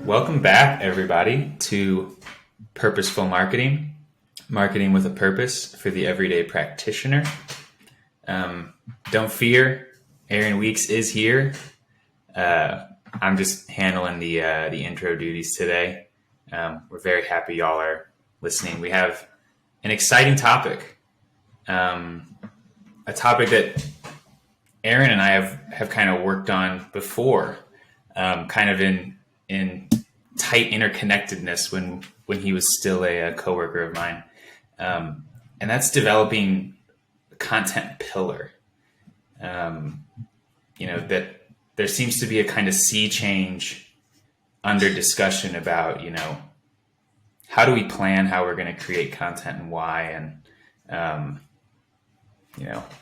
Welcome back, everybody, to Purposeful Marketing, marketing with a purpose for the everyday practitioner. Don't fear, Aaron Weeks is here. I'm just handling the intro duties today. We're very happy y'all are listening. We have an exciting topic, a topic that Aaron and I have kind of worked on before, kind of in tight interconnectedness when he was still a coworker of mine, and that's developing a content pillar. That there seems to be a kind of sea change under discussion about, how do we plan how we're going to create content and why, and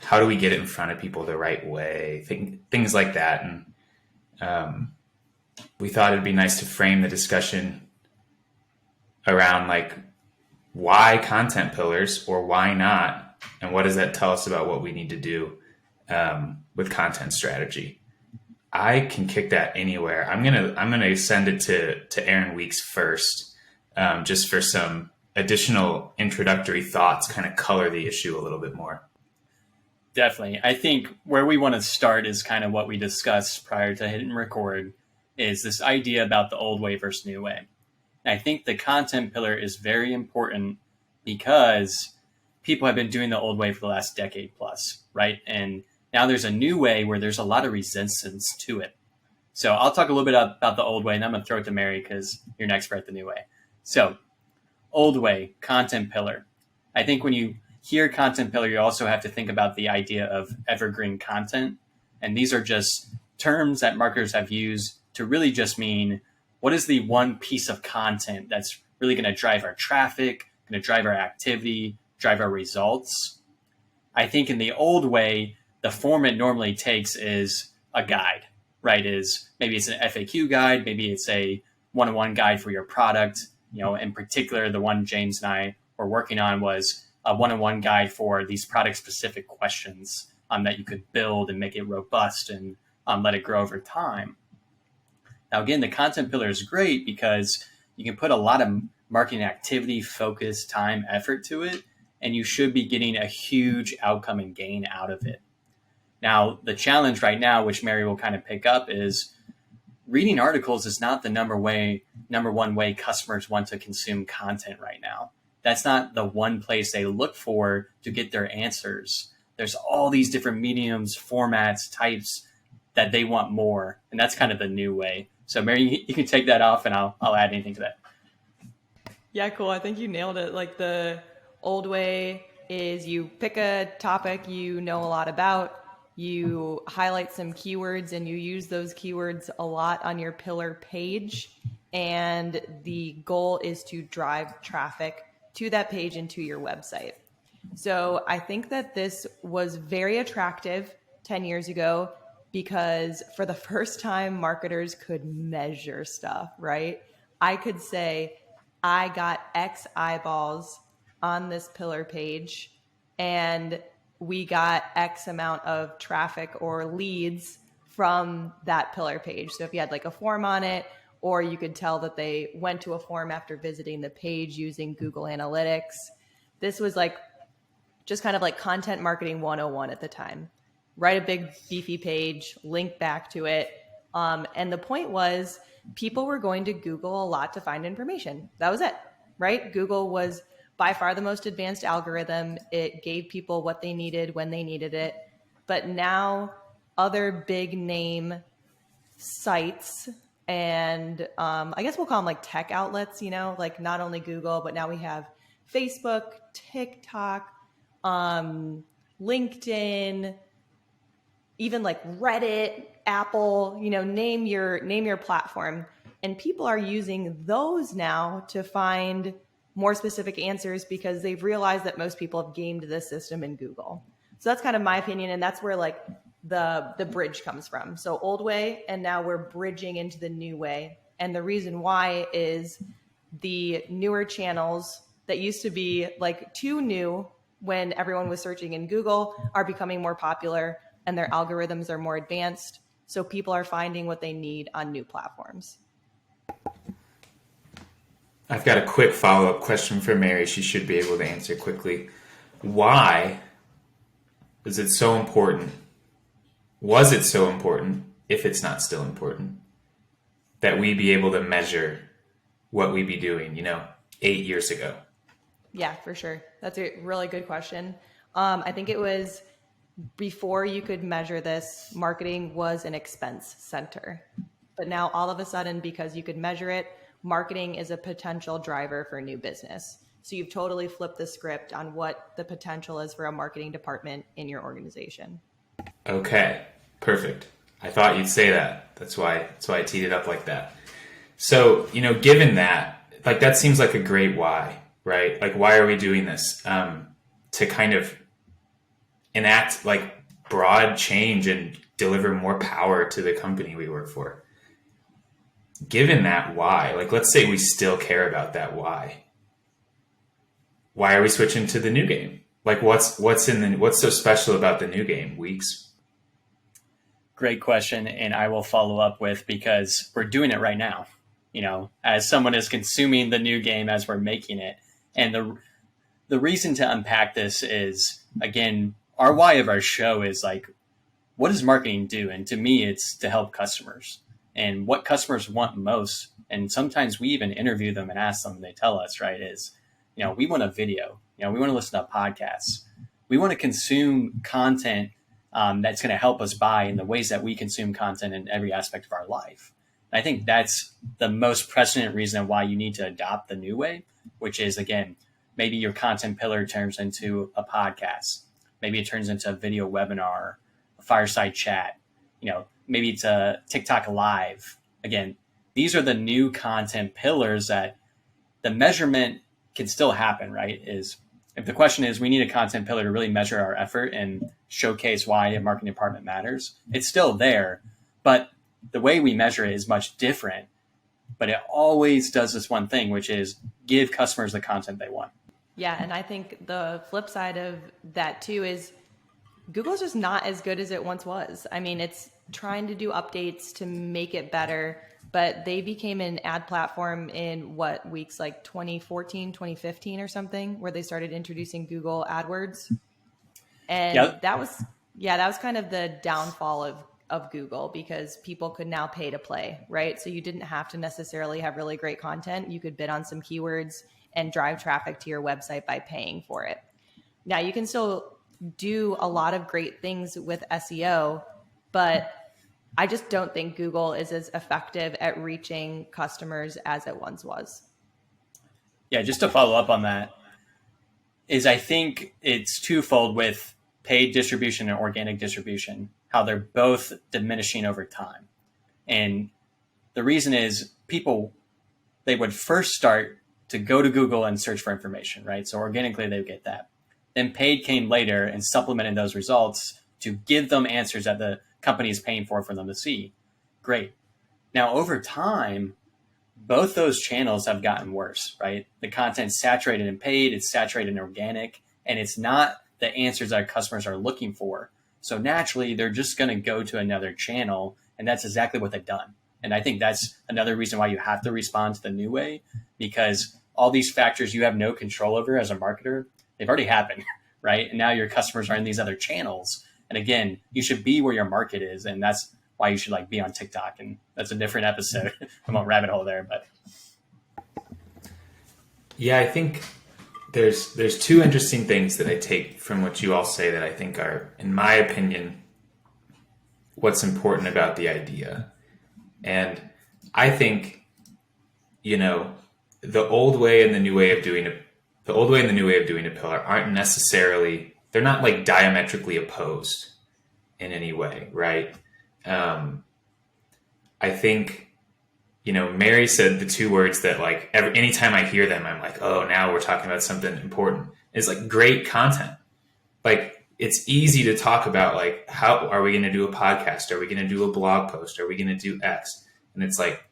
how do we get it in front of people the right way, things like that. And we thought it'd be nice to frame the discussion around why content pillars, or why not, and what does that tell us about what we need to do with content strategy. I can kick that anywhere. I'm gonna send it to Aaron Weeks first, just for some additional introductory thoughts, kind of color the issue a little bit more. Definitely. I think where we want to start is kind of what we discussed prior to hitting record, is this idea about the old way versus new way. And I think the content pillar is very important because people have been doing the old way for the last decade plus, right? And now there's a new way where there's a lot of resistance to it. So I'll talk a little bit about the old way, and I'm going to throw it to Mary because you're an expert at the new way. So old way, content pillar. I think when you hear content pillar, you also have to think about the idea of evergreen content. And these are just terms that marketers have used to really just mean, what is the one piece of content that's really going to drive our traffic, going to drive our activity, drive our results? I think in the old way, the form it normally takes is a guide, right? Maybe it's an FAQ guide, maybe it's a one-on-one guide for your product. In particular, the one James and I were working on was a one-on-one guide for these product-specific questions that you could build and make it robust and let it grow over time. Now, again, the content pillar is great because you can put a lot of marketing activity, focus, time, effort to it, and you should be getting a huge outcome and gain out of it. Now, the challenge right now, which Mary will kind of pick up, is reading articles is not the number one way customers want to consume content right now. That's not the one place they look for to get their answers. There's all these different mediums, formats, types that they want more. And that's kind of the new way. So Mary, you can take that off and I'll add anything to that. Yeah, cool. I think you nailed it. The old way is you pick a topic you know a lot about, you highlight some keywords, and you use those keywords a lot on your pillar page. And the goal is to drive traffic to that page and to your website. So I think that this was very attractive 10 years ago because for the first time, marketers could measure stuff, right? I could say, I got X eyeballs on this pillar page, and we got X amount of traffic or leads from that pillar page. So if you had a form on it, or you could tell that they went to a form after visiting the page using Google Analytics. This was just kind of content marketing 101 at the time. Write a big beefy page, link back to it. And the point was people were going to Google a lot to find information. That was it, right? Google was by far the most advanced algorithm. It gave people what they needed when they needed it. But now other big name sites, and I guess we'll call them tech outlets, not only Google, but now we have Facebook, TikTok, LinkedIn, even Reddit, Apple, name your platform. And people are using those now to find more specific answers because they've realized that most people have gamed the system in Google. So that's kind of my opinion. And that's where the bridge comes from. So old way, and now we're bridging into the new way. And the reason why is the newer channels that used to be too new when everyone was searching in Google are becoming more popular, and their algorithms are more advanced. So people are finding what they need on new platforms. I've got a quick follow-up question for Mary. She should be able to answer quickly. Why is it so important? Was it so important, if it's not still important, that we be able to measure what we be doing, 8 years ago? Yeah, for sure. That's a really good question. I think it was before you could measure this, marketing was an expense center. But now all of a sudden, because you could measure it, marketing is a potential driver for new business. So you've totally flipped the script on what the potential is for a marketing department in your organization. Okay, perfect. I thought you'd say that. That's why I teed it up like that. So, given that, like, that seems like a great why, right? Like, why are we doing this? To kind of enact like broad change and deliver more power to the company we work for. Given that why, like, let's say we still care about that why. Why are we switching to the new game? Like, what's so special about the new game, Weeks? Great question. And I will follow up with, because we're doing it right now, as someone is consuming the new game as we're making it. And the reason to unpack this is, again, our why of our show is like, what does marketing do? And to me, it's to help customers and what customers want most. And sometimes we even interview them and ask them, they tell us, right, is, we want a video, we want to listen to podcasts. We want to consume content that's going to help us buy in the ways that we consume content in every aspect of our life. And I think that's the most precedent reason why you need to adopt the new way, which is, again, maybe your content pillar turns into a podcast. Maybe it turns into a video webinar, a fireside chat. Maybe it's a TikTok live. Again, these are the new content pillars that the measurement can still happen, right? Is if the question is, we need a content pillar to really measure our effort and showcase why a marketing department matters, it's still there, but the way we measure it is much different. But it always does this one thing, which is give customers the content they want. Yeah, and I think the flip side of that too is Google's just not as good as it once was. I mean, it's trying to do updates to make it better, but they became an ad platform in Weeks, like 2014, 2015 or something, where they started introducing Google AdWords. And that was kind of the downfall of Google, because people could now pay to play, right? So you didn't have to necessarily have really great content. You could bid on some keywords and drive traffic to your website by paying for it. Now you can still do a lot of great things with SEO, but I just don't think Google is as effective at reaching customers as it once was. Yeah, just to follow up on that, is I think it's twofold with paid distribution and organic distribution, how they're both diminishing over time. And the reason is they would first start to go to Google and search for information, right? So organically they would get that. Then paid came later and supplemented those results to give them answers that the company is paying for them to see. Great. Now, over time, both those channels have gotten worse, right? The content's saturated in paid, it's saturated in organic, and it's not the answers that customers are looking for. So naturally, they're just going to go to another channel, and that's exactly what they've done. And I think that's another reason why you have to respond to the new way, because all these factors you have no control over as a marketer, they've already happened, right? And now your customers are in these other channels. And again, you should be where your market is. And that's why you should be on TikTok. And that's a different episode. I won't rabbit hole there, but. Yeah, I think there's two interesting things that I take from what you all say that I think are, in my opinion, what's important about the idea. And I think, the old way and the new way of doing it, the old way and the new way of doing a pillar aren't necessarily, they're not like diametrically opposed in any way, right? I think, Mary said the two words that anytime I hear them, I'm like, oh, now we're talking about something important. It's like great content. Like, it's easy to talk about how are we going to do a podcast? Are we going to do a blog post? Are we going to do X? And it's like,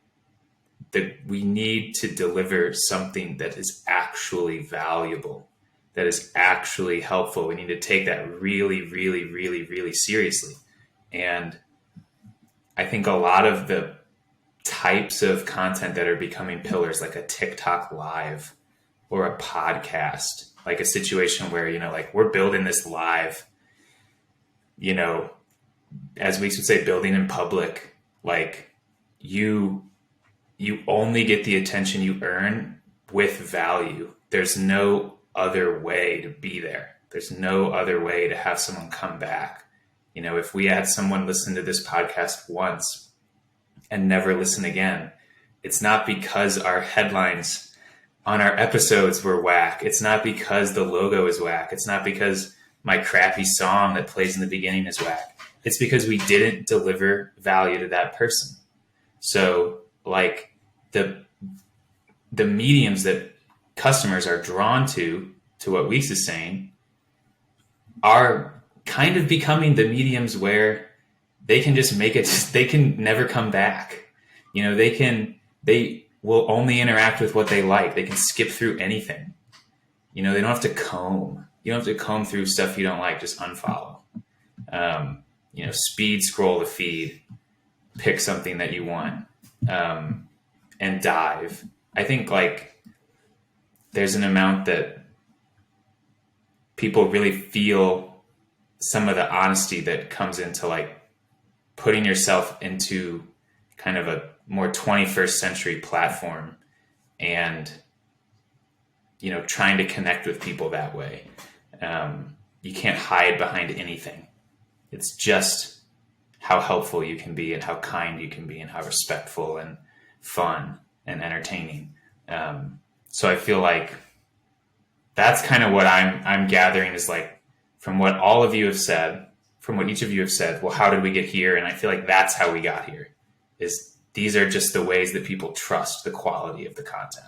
that we need to deliver something that is actually valuable, that is actually helpful. We need to take that really, really, really, really seriously. And I think a lot of the types of content that are becoming pillars, like a TikTok live or a podcast, like a situation where, you know, like we're building this live, you know, as we would say, building in public, like you only get the attention you earn with value. There's no other way to be there. There's no other way to have someone come back. You know, if we had someone listen to this podcast once and never listen again, it's not because our headlines on our episodes were whack. It's not because the logo is whack. It's not because my crappy song that plays in the beginning is whack. It's because we didn't deliver value to that person. So like the mediums that customers are drawn to what Weeks is saying, are kind of becoming the mediums where they can just make it, they can never come back. You know, they will only interact with what they like. They can skip through anything. You know, they don't have to comb. You don't have to comb through stuff you don't like, just unfollow. You know, speed scroll the feed, pick something that you want, and dive. I think like there's an amount that people really feel some of the honesty that comes into like putting yourself into kind of a more 21st century platform and, you know, trying to connect with people that way. You can't hide behind anything. It's just how helpful you can be and how kind you can be and how respectful and fun and entertaining. So I feel like that's kind of what I'm gathering is like from what all of you have said, from what each of you have said, well, how did we get here? And I feel like that's how we got here, is these are just the ways that people trust the quality of the content.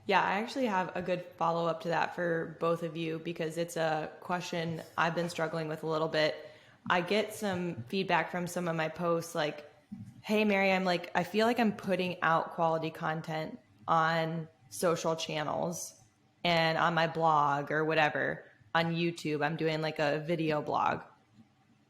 Yeah, I actually have a good follow-up to that for both of you because it's a question I've been struggling with a little bit. I get some feedback from some of my posts like, hey, Mary, I feel like I'm putting out quality content on social channels and on my blog or whatever, on YouTube. I'm doing like a video blog,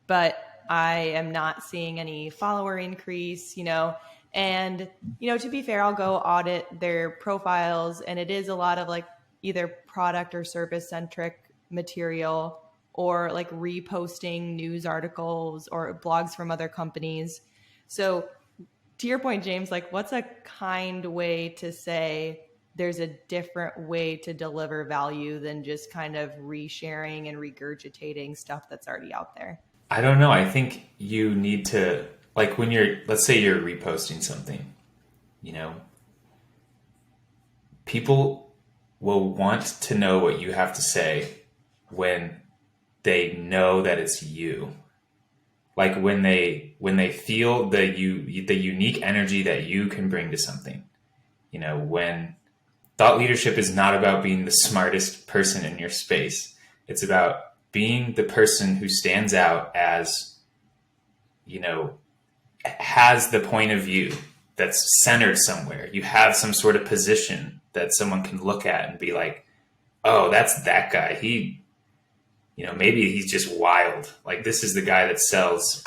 but I am not seeing any follower increase, you know. And, you know, to be fair, I'll go audit their profiles and it is a lot of like either product or service centric material or like reposting news articles or blogs from other companies. So to your point, James, like what's a kind way to say there's a different way to deliver value than just kind of resharing and regurgitating stuff that's already out there? I don't know. I think you need to, like when let's say you're reposting something, you know, people will want to know what you have to say when they know that it's you. Like when they feel the unique energy that you can bring to something, you know, when thought leadership is not about being the smartest person in your space. It's about being the person who stands out as, you know, has the point of view that's centered somewhere. You have some sort of position that someone can look at and be like, oh, that's that guy. He, you know, maybe he's just wild. Like this is the guy that sells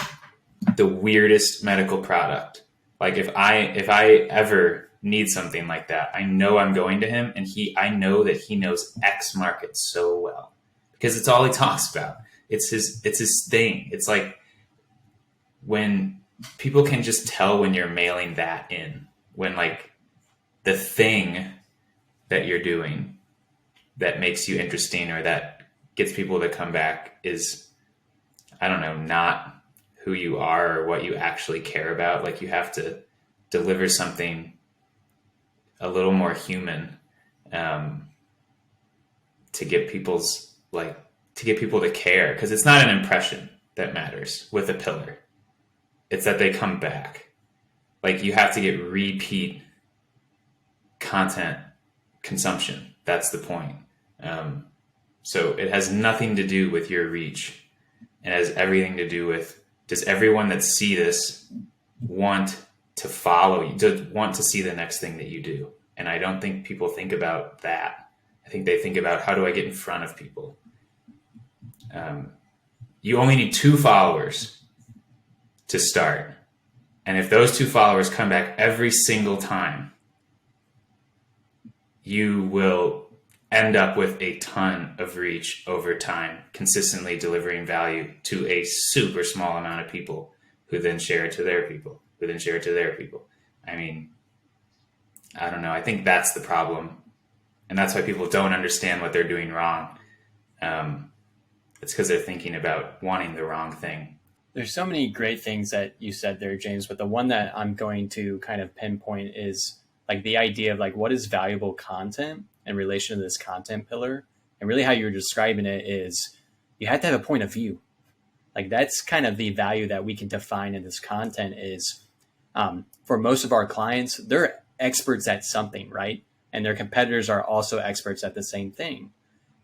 the weirdest medical product. Like if I ever need something like that, I know I'm going to him and I know that he knows X market so well because it's all he talks about. It's his thing. It's like when people can just tell when you're mailing that in, when like the thing that you're doing that makes you interesting or that gets people to come back is, I don't know, not who you are or what you actually care about. Like you have to deliver something a little more human to get people to care, because it's not an impression that matters with a pillar. It's that they come back. Like you have to get repeat content consumption. That's the point. So it has nothing to do with your reach. It has everything to do with, does everyone that see this want to follow you, to want to see the next thing that you do? And I don't think people think about that. I think they think about, how do I get in front of people? You only need 2 followers to start. And if those 2 followers come back every single time, you will end up with a ton of reach over time, consistently delivering value to a super small amount of people who then share it to their people, who then share it to their people. I mean, I don't know. I think that's the problem. And that's why people don't understand what they're doing wrong. It's because they're thinking about wanting the wrong thing. There's so many great things that you said there, James, but the one that I'm going to kind of pinpoint is like the idea of like what is valuable content in relation to this content pillar. And really how you're describing it is you have to have a point of view. Like that's kind of the value that we can define in this content is for most of our clients, they're experts at something, right? And their competitors are also experts at the same thing.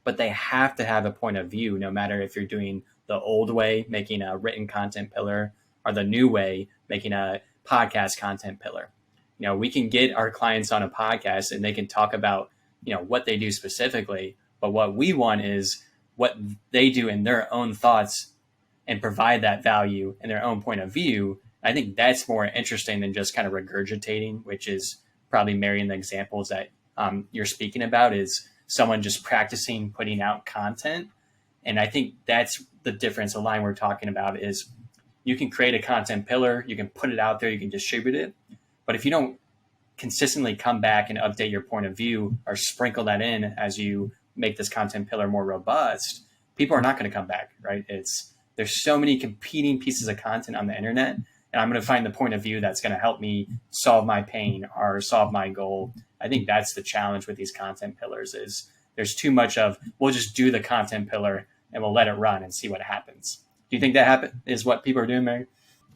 But they have to have a point of view, no matter if you're doing the old way, making a written content pillar, or the new way, making a podcast content pillar. You know, we can get our clients on a podcast and they can talk about, you know, what they do specifically. But what we want is what they do in their own thoughts and provide that value in their own point of view. I think that's more interesting than just kind of regurgitating, which is probably marrying the examples that you're speaking about is someone just practicing putting out content. And I think that's the difference. The line we're talking about is you can create a content pillar, you can put it out there, you can distribute it. But if you don't consistently come back and update your point of view or sprinkle that in as you make this content pillar more robust, people are not going to come back, right? There's so many competing pieces of content on the internet, and I'm going to find the point of view that's going to help me solve my pain or solve my goal. I think that's the challenge with these content pillars is there's too much of, we'll just do the content pillar and we'll let it run and see what happens. Do you think that is what people are doing, Mary?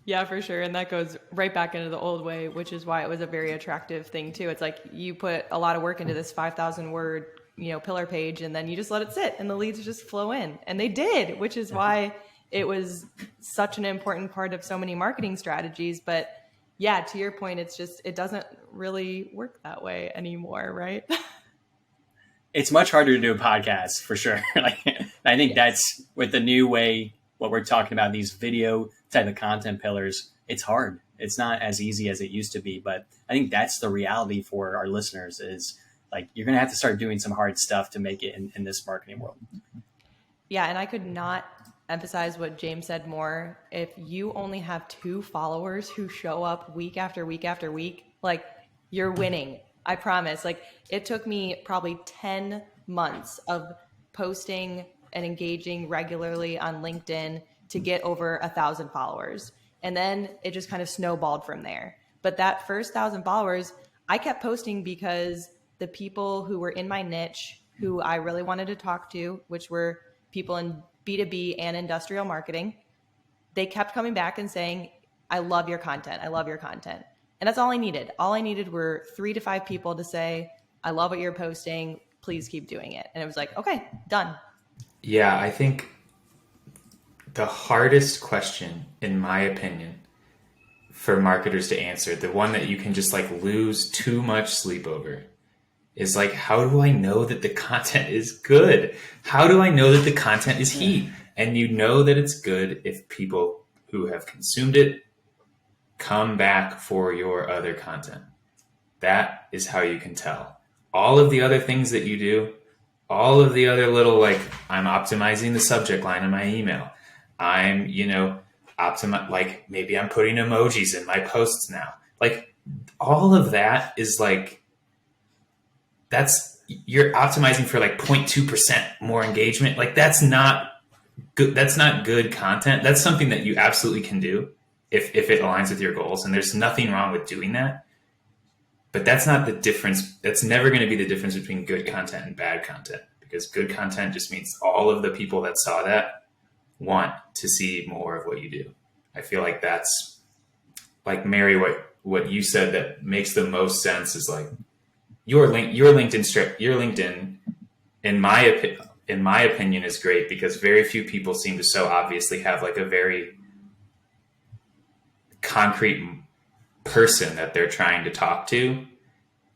Yeah, for sure. And that goes right back into the old way, which is why it was a very attractive thing too. It's like you put a lot of work into this 5,000 word, pillar page, and then you just let it sit and the leads just flow in. And they did, which is why it was such an important part of so many marketing strategies. But yeah, to your point, it doesn't really work that way anymore, right? It's much harder to do a podcast for sure. I think that's with the new way, what we're talking about, these video type of content pillars, it's hard. It's not as easy as it used to be. But I think that's the reality for our listeners is like, you're going to have to start doing some hard stuff to make it in this marketing world. Yeah. And I could not emphasize what James said more. If you only have 2 followers who show up week after week after week, like you're winning. I promise. Like it took me probably 10 months of posting and engaging regularly on LinkedIn to get over 1,000 followers. And then it just kind of snowballed from there. But that first 1,000 followers, I kept posting because the people who were in my niche, who I really wanted to talk to, which were people in B2B and industrial marketing, they kept coming back and saying, I love your content. I love your content. And that's all I needed. All I needed were 3 to 5 people to say, I love what you're posting. Please keep doing it. And it was like, okay, done. Yeah, I think the hardest question, in my opinion, for marketers to answer, the one that you can just like lose too much sleep over, is like, how do I know that the content is good? How do I know that the content is heat? And you know that it's good if people who have consumed it come back for your other content. That is how you can tell. All of the other things that you do, all of the other little, like, I'm optimizing the subject line in my email. I'm, like maybe I'm putting emojis in my posts now. Like all of that is like, you're optimizing for like 0.2% more engagement. Like that's not good. That's not good content. That's something that you absolutely can do if it aligns with your goals. And there's nothing wrong with doing that. But that's not the difference. That's never going to be the difference between good content and bad content, because good content just means all of the people that saw that want to see more of what you do. I feel like that's like, Mary, what you said that makes the most sense is like your LinkedIn, in my opinion, is great because very few people seem to so obviously have like a very concrete person that they're trying to talk to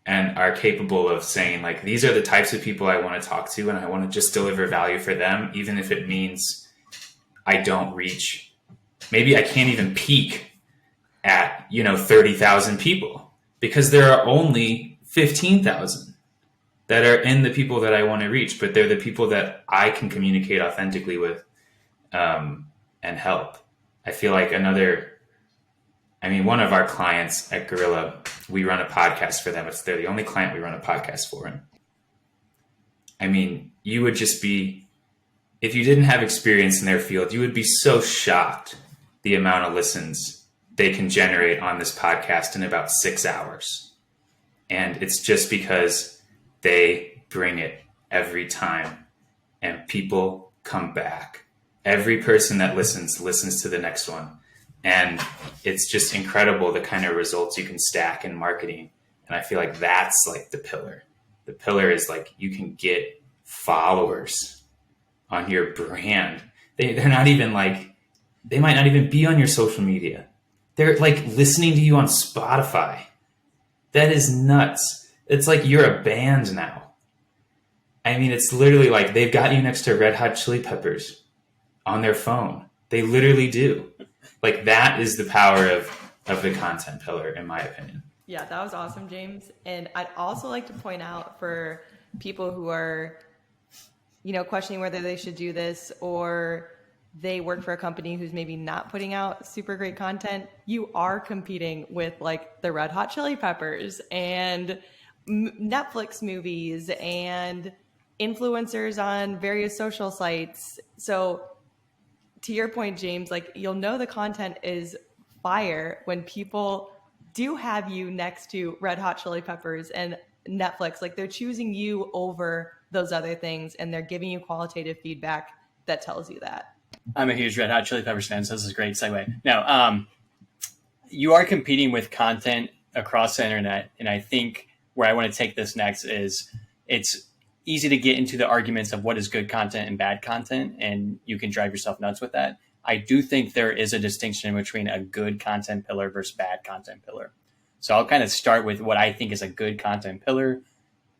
and are capable of saying like, these are the types of people I want to talk to and I want to just deliver value for them, even if it means I don't reach, maybe I can't even peak at 30,000 people, because there are only 15,000 that are in the people that I want to reach, but they're the people that I can communicate authentically with and help. I feel like one of our clients at Gorilla, we run a podcast for them. They're the only client we run a podcast for. And you would just be, if you didn't have experience in their field, you would be so shocked the amount of listens they can generate on this podcast in about 6 hours. And it's just because they bring it every time and people come back. Every person that listens to the next one. And it's just incredible the kind of results you can stack in marketing. And I feel like that's like the pillar. The pillar is like, you can get followers on your brand. They're not even like, they might not even be on your social media. They're like listening to you on Spotify. That is nuts. It's like you're a band now. It's literally like they've got you next to Red Hot Chili Peppers on their phone. They literally do. Like, that is the power of the content pillar, in my opinion. Yeah, that was awesome, James. And I'd also like to point out for people who are, questioning whether they should do this, or they work for a company who's maybe not putting out super great content, you are competing with like the Red Hot Chili Peppers and Netflix movies and influencers on various social sites. So to your point, James, like, you'll know the content is fire when people do have you next to Red Hot Chili Peppers and Netflix. Like, they're choosing you over those other things, and they're giving you qualitative feedback that tells you that. I'm a huge Red Hot Chili Peppers fan, so this is a great segue. Now, you are competing with content across the internet, and I think where I want to take this next is it's easy to get into the arguments of what is good content and bad content, and you can drive yourself nuts with that. I do think there is a distinction between a good content pillar versus bad content pillar. So I'll kind of start with what I think is a good content pillar.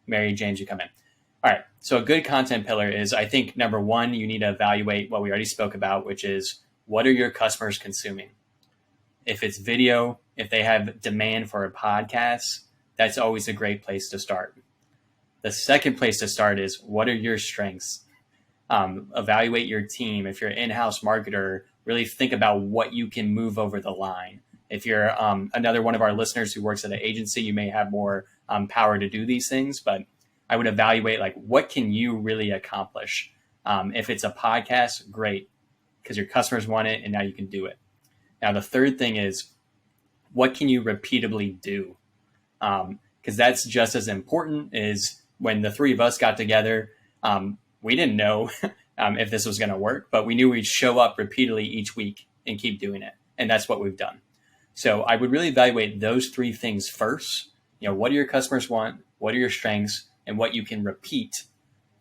Mary, James, you come in. All right. So a good content pillar is, I think, number one, you need to evaluate what we already spoke about, which is, what are your customers consuming? If it's video, if they have demand for a podcast, that's always a great place to start. The second place to start is, what are your strengths? Evaluate your team. If you're an in-house marketer, really think about what you can move over the line. If you're another one of our listeners who works at an agency, you may have more power to do these things, but I would evaluate, like, what can you really accomplish? If it's a podcast, great, because your customers want it and now you can do it. Now, the third thing is, what can you repeatably do? Because that's just as important. Is when the three of us got together, we didn't know if this was going to work, but we knew we'd show up repeatedly each week and keep doing it. And that's what we've done. So I would really evaluate those three things first. What do your customers want? What are your strengths? And what you can repeat.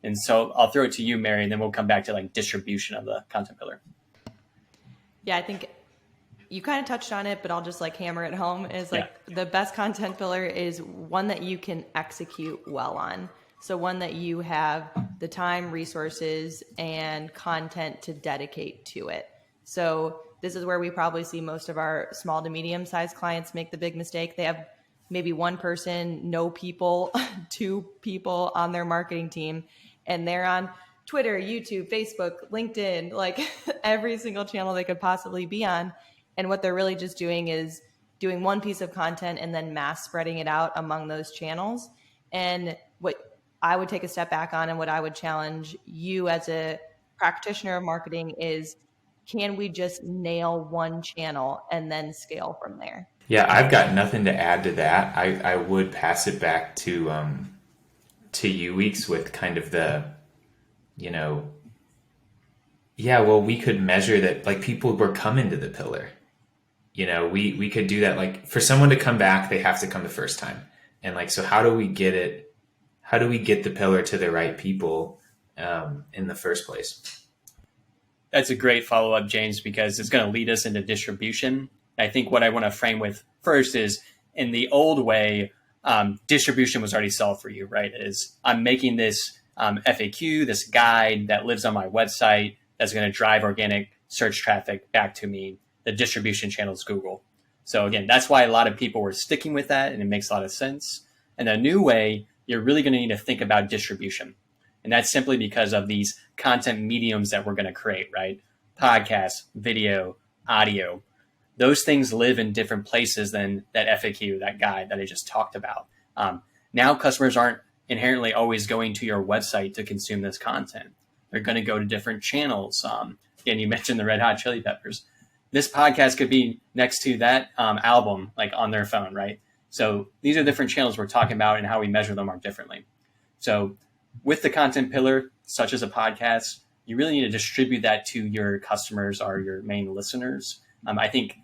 And so I'll throw it to you, Mary, and then we'll come back to like distribution of the content pillar. Yeah, I think you kind of touched on it, but I'll just like hammer it home. Is like, the best content pillar is one that you can execute well on. So one that you have the time, resources, and content to dedicate to it. So this is where we probably see most of our small to medium-sized clients make the big mistake. They have maybe one person, no people, two people on their marketing team, and they're on Twitter, YouTube, Facebook, LinkedIn, like every single channel they could possibly be on. And what they're really just doing is doing one piece of content and then mass spreading it out among those channels. And what I would take a step back on, and what I would challenge you as a practitioner of marketing is, can we just nail one channel and then scale from there? Yeah, I've got nothing to add to that. I would pass it back to you, Weeks, with kind of the, we could measure that, like, people were coming to the pillar. We could do that. Like, for someone to come back, they have to come the first time. And like, so how do we get it? How do we get the pillar to the right people in the first place? That's a great follow-up, James, because it's going to lead us into distribution. I think what I want to frame with first is, in the old way, distribution was already solved for you, right? Is I'm making this FAQ, this guide that lives on my website that's going to drive organic search traffic back to me. The distribution channel is Google. So again, that's why a lot of people were sticking with that, and it makes a lot of sense. And the new way, you're really going to need to think about distribution. And that's simply because of these content mediums that we're going to create, right? Podcasts, video, audio. Those things live in different places than that FAQ, that guide that I just talked about. Now customers aren't inherently always going to your website to consume this content. They're going to go to different channels. Again, you mentioned the Red Hot Chili Peppers. This podcast could be next to that album, like on their phone, right? So these are different channels we're talking about, and how we measure them are differently. So with the content pillar, such as a podcast, you really need to distribute that to your customers or your main listeners. I think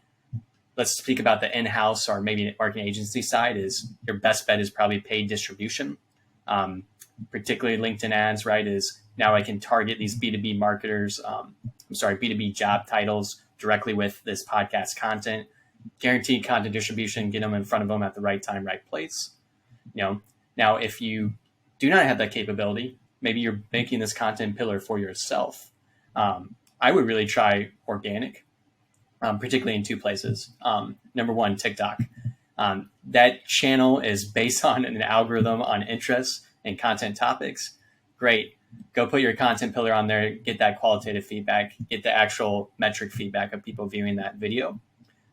let's speak about the in-house or maybe marketing agency side. Is your best bet is probably paid distribution, particularly LinkedIn ads, right? Is now I can target these B2B marketers, B2B job titles directly with this podcast content, guaranteed content distribution, get them in front of them at the right time, right place. Now if you do not have that capability, maybe you're making this content pillar for yourself. I would really try organic, particularly in two places. Number one, TikTok. That channel is based on an algorithm on interests and content topics. Great. Go put your content pillar on there, get that qualitative feedback, get the actual metric feedback of people viewing that video.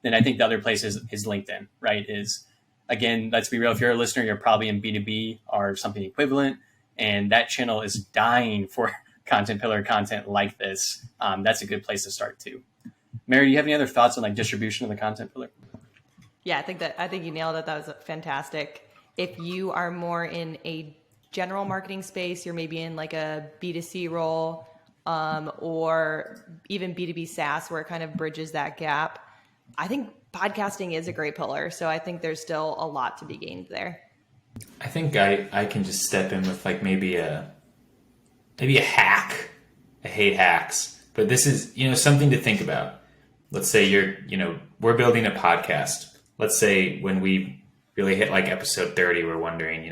Then I think the other place is LinkedIn, right? Is, again, let's be real. If you're a listener, you're probably in B2B or something equivalent, and that channel is dying for content pillar content like this. That's a good place to start too. Mary, do you have any other thoughts on like distribution of the content pillar? Yeah, I think you nailed it. That was fantastic. If you are more in a general marketing space, you're maybe in like a B2C role, or even B2B SaaS, where it kind of bridges that gap. I think podcasting is a great pillar. So I think there's still a lot to be gained there. I think I can just step in with like maybe a hack. I hate hacks, but this is, something to think about. Let's say we're building a podcast. Let's say when we really hit like episode 30, we're wondering,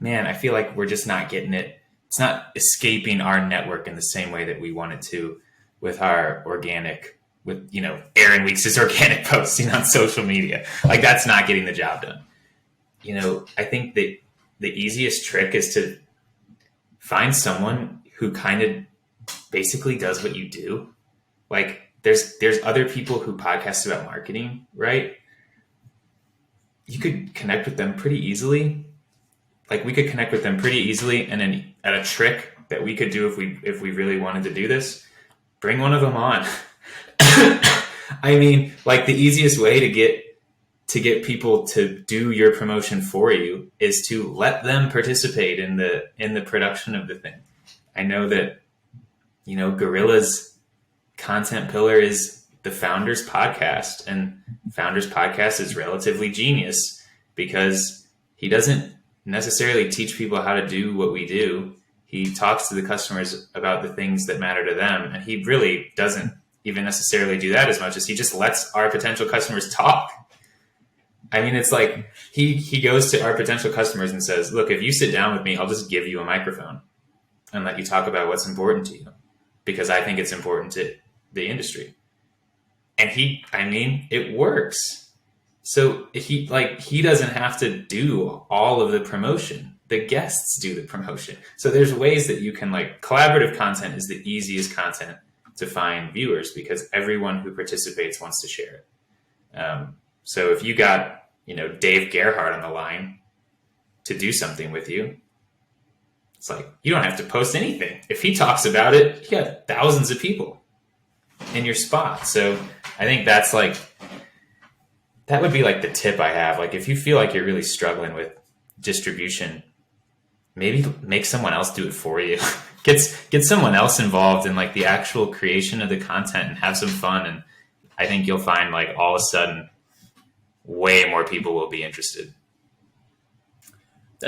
man, I feel like we're just not getting it. It's not escaping our network in the same way that we want it to with our organic, with, Aaron Weeks' organic posting on social media. Like that's not getting the job done. I think that the easiest trick is to find someone who kind of basically does what you do. Like there's other people who podcast about marketing, right? You could connect with them pretty easily. Like we could connect with them pretty easily, and then at a trick that we could do if we really wanted to do this, bring one of them on. I mean, like the easiest way to get people to do your promotion for you is to let them participate in the production of the thing. I know that, Gorilla's content pillar is the Founders Podcast, and Founders Podcast is relatively genius because he doesn't necessarily teach people how to do what we do. He talks to the customers about the things that matter to them, and he really doesn't even necessarily do that as much as he just lets our potential customers talk. I mean, it's like he goes to our potential customers and says, look, if you sit down with me, I'll just give you a microphone and let you talk about what's important to you because I think it's important to the industry. And it works. So he doesn't have to do all of the promotion. The guests do the promotion. So there's ways that you can collaborative content is the easiest content to find viewers because everyone who participates wants to share it. So if you got, Dave Gerhardt on the line to do something with you, it's like, you don't have to post anything. If he talks about it, you got thousands of people in your spot. So I think that's that would be the tip I have. If you feel like you're really struggling with distribution, maybe make someone else do it for you. Get someone else involved in the actual creation of the content and have some fun. And I think you'll find all of a sudden way more people will be interested.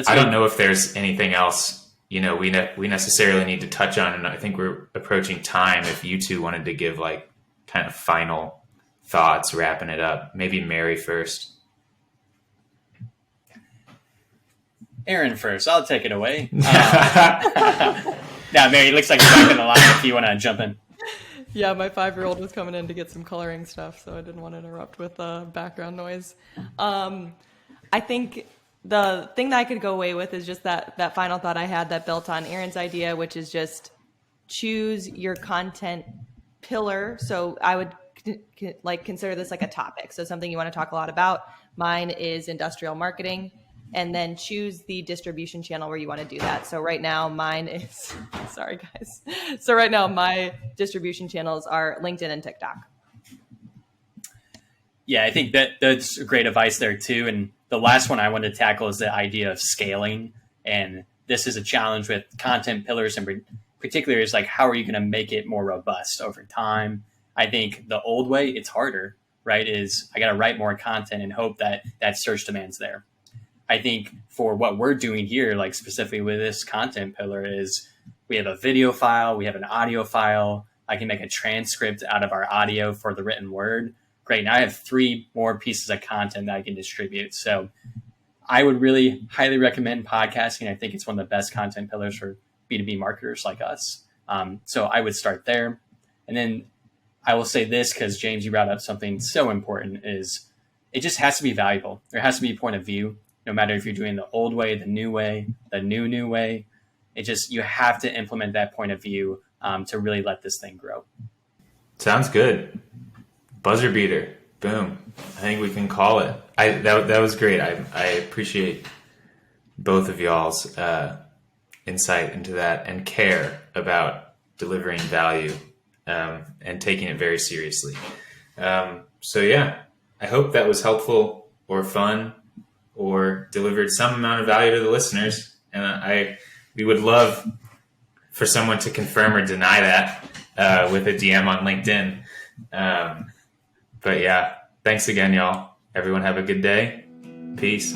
I don't know if there's anything else, we necessarily need to touch on. And I think we're approaching time. If you two wanted to give kind of final thoughts, wrapping it up, maybe Mary first. Aaron first. I'll take it away. Now, Mary, it looks like you're back in the line if you want to jump in. Yeah, my 5-year-old was coming in to get some coloring stuff, so I didn't want to interrupt with background noise. I think the thing that I could go away with is just that final thought I had that built on Aaron's idea, which is just choose your content pillar. So I would consider this like a topic. So something you want to talk a lot about. Mine is industrial marketing. And then choose the distribution channel where you want to do that. So right now mine is, sorry guys. So right now my distribution channels are LinkedIn and TikTok. Yeah, I think that's great advice there too. And the last one I want to tackle is the idea of scaling. And this is a challenge with content pillars in particular, is like, how are you going to make it more robust over time? I think the old way, it's harder, right? Is I got to write more content and hope that search demand's there. I think for what we're doing here, like specifically with this content pillar, is we have a video file, we have an audio file. I can make a transcript out of our audio for the written word. Great. Now I have 3 more pieces of content that I can distribute. So I would really highly recommend podcasting. I think it's one of the best content pillars for B2B marketers like us. So I would start there. And then I will say this, because James, you brought up something so important, is it just has to be valuable. There has to be a point of view. No matter if you're doing the old way, the new way, the new way, you have to implement that point of view to really let this thing grow. Sounds good. Buzzer beater. Boom. I think we can call it. That was great. I appreciate both of y'all's insight into that and care about delivering value and taking it very seriously. So yeah, I hope that was helpful or fun, or delivered some amount of value to the listeners. And we would love for someone to confirm or deny that with a DM on LinkedIn. But yeah, thanks again, y'all. Everyone have a good day. Peace.